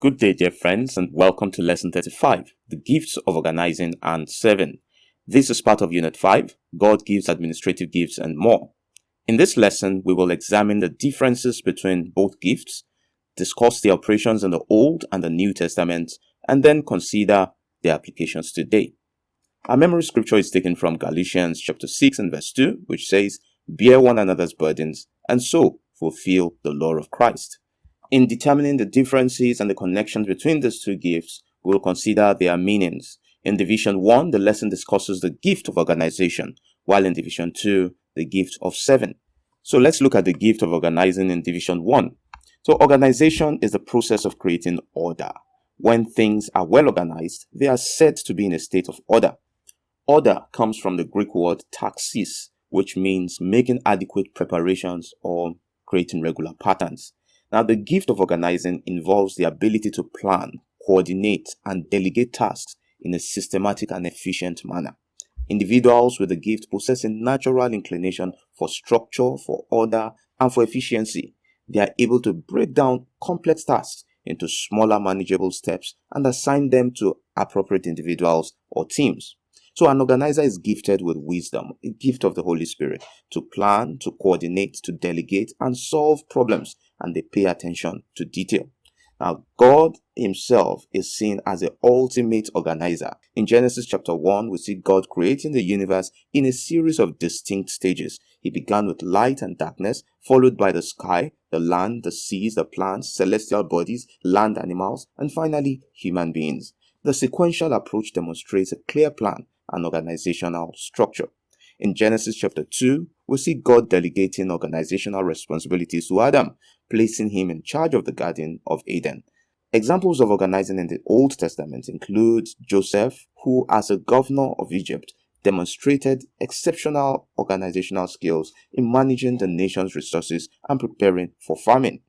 Good day, dear friends, and welcome to Lesson 35, The Gifts of Organizing and Serving. This is part of Unit 5, God Gives Administrative Gifts and More. In this lesson, we will examine the differences between both gifts, discuss the operations in the Old and the New Testament, and then consider their applications today. Our memory scripture is taken from Galatians chapter 6 and verse 2, which says, "Bear one another's burdens, and so fulfill the law of Christ." In determining the differences and the connections between these two gifts, we will consider their meanings. In Division 1, the lesson discusses the gift of organization, while in Division 2, the gift of serving. So let's look at the gift of organizing in Division 1. So organization is the process of creating order. When things are well organized, they are said to be in a state of order. Order comes from the Greek word taxis, which means making adequate preparations or creating regular patterns. Now, the gift of organizing involves the ability to plan, coordinate, and delegate tasks in a systematic and efficient manner. Individuals with the gift possess a natural inclination for structure, for order, and for efficiency. They are able to break down complex tasks into smaller manageable steps and assign them to appropriate individuals or teams. So an organizer is gifted with wisdom, a gift of the Holy Spirit, to plan, to coordinate, to delegate, and solve problems, and they pay attention to detail. Now, God himself is seen as the ultimate organizer. In Genesis chapter 1, we see God creating the universe in a series of distinct stages. He began with light and darkness, followed by the sky, the land, the seas, the plants, celestial bodies, land animals, and finally, human beings. The sequential approach demonstrates a clear plan and organizational structure. In Genesis chapter 2, we see God delegating organizational responsibilities to Adam, placing him in charge of the Garden of Eden. Examples of organizing in the Old Testament include Joseph, who as a governor of Egypt demonstrated exceptional organizational skills in managing the nation's resources and preparing for famine.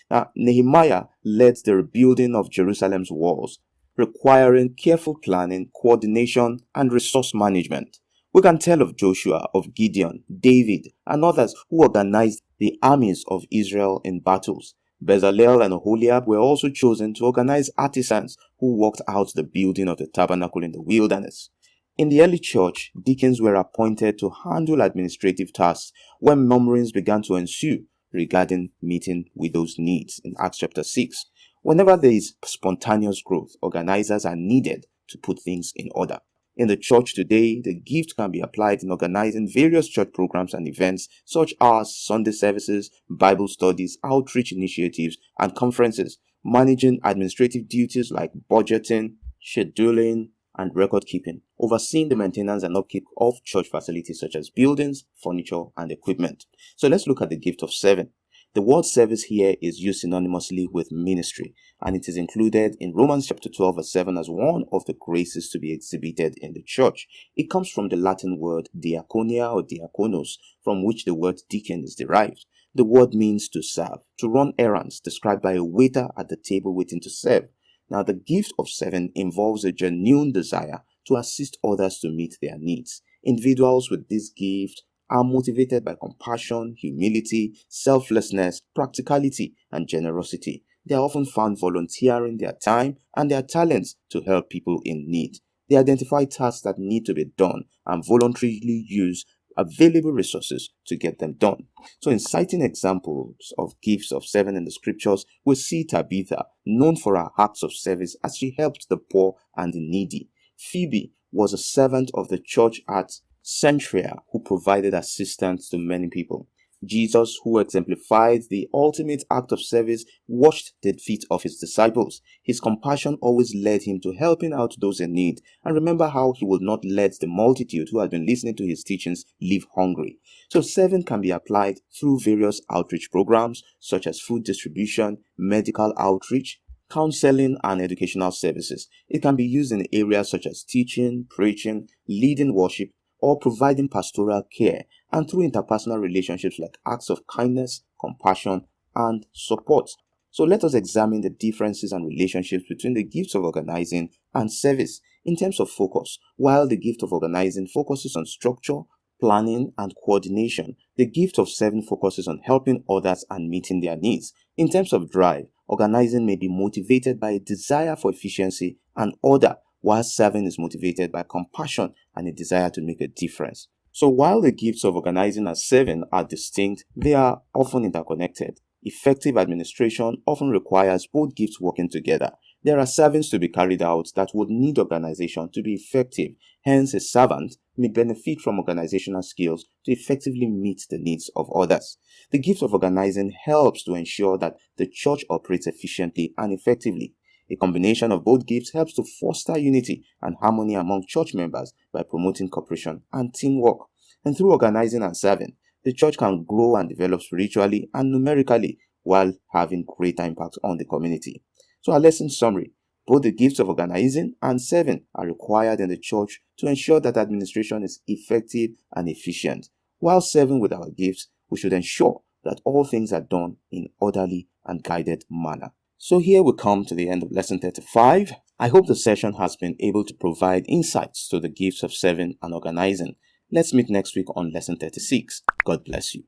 Now, Nehemiah led the rebuilding of Jerusalem's walls, requiring careful planning, coordination, and resource management. We can tell of Joshua, of Gideon, David, and others who organized the armies of Israel in battles. Bezalel and Oholiab were also chosen to organize artisans who worked out the building of the tabernacle in the wilderness. In the early church, deacons were appointed to handle administrative tasks when murmurings began to ensue regarding meeting widows' needs in Acts chapter 6. Whenever there is spontaneous growth, organizers are needed to put things in order. In the church today, the gift can be applied in organizing various church programs and events such as Sunday services, Bible studies, outreach initiatives, and conferences, managing administrative duties like budgeting, scheduling, and record keeping, overseeing the maintenance and upkeep of church facilities such as buildings, furniture, and equipment. So let's look at the gift of serving. The word service here is used synonymously with ministry, and it is included in Romans chapter 12 verse 7 as one of the graces to be exhibited in the church. It comes from the Latin word diaconia or diakonos, from which the word deacon is derived. The word means to serve, to run errands, described by a waiter at the table waiting to serve. Now, the gift of serving involves a genuine desire to assist others to meet their needs. Individuals with this gift are motivated by compassion, humility, selflessness, practicality, and generosity. They are often found volunteering their time and their talents to help people in need. They identify tasks that need to be done and voluntarily use available resources to get them done. So in citing examples of gifts of serving in the scriptures, we see Tabitha, known for her acts of service as she helped the poor and the needy. Phoebe was a servant of the church at Centria who provided assistance to many people. Jesus, who exemplified the ultimate act of service, washed the feet of his disciples. His compassion always led him to helping out those in need. And remember how he would not let the multitude who had been listening to his teachings leave hungry. So serving can be applied through various outreach programs such as food distribution, medical outreach, counseling, and educational services. It can be used in areas such as teaching, preaching, leading worship, or providing pastoral care, and through interpersonal relationships like acts of kindness, compassion, and support. So let us examine the differences and relationships between the gifts of organizing and service in terms of focus. While the gift of organizing focuses on structure, planning, and coordination, the gift of serving focuses on helping others and meeting their needs. In terms of drive, Organizing may be motivated by a desire for efficiency and order, while serving is motivated by compassion and a desire to make a difference. So while the gifts of organizing and serving are distinct, they are often interconnected. Effective administration often requires both gifts working together. There are servings to be carried out that would need organization to be effective. Hence, a servant may benefit from organizational skills to effectively meet the needs of others. The gift of organizing helps to ensure that the church operates efficiently and effectively. A combination of both gifts helps to foster unity and harmony among church members by promoting cooperation and teamwork. And through organizing and serving, the church can grow and develop spiritually and numerically while having greater impact on the community. So our lesson summary: both the gifts of organizing and serving are required in the church to ensure that administration is effective and efficient. While serving with our gifts, we should ensure that all things are done in orderly and guided manner. So here we come to the end of lesson 35. I hope the session has been able to provide insights to the gifts of serving and organizing. Let's meet next week on lesson 36. God bless you.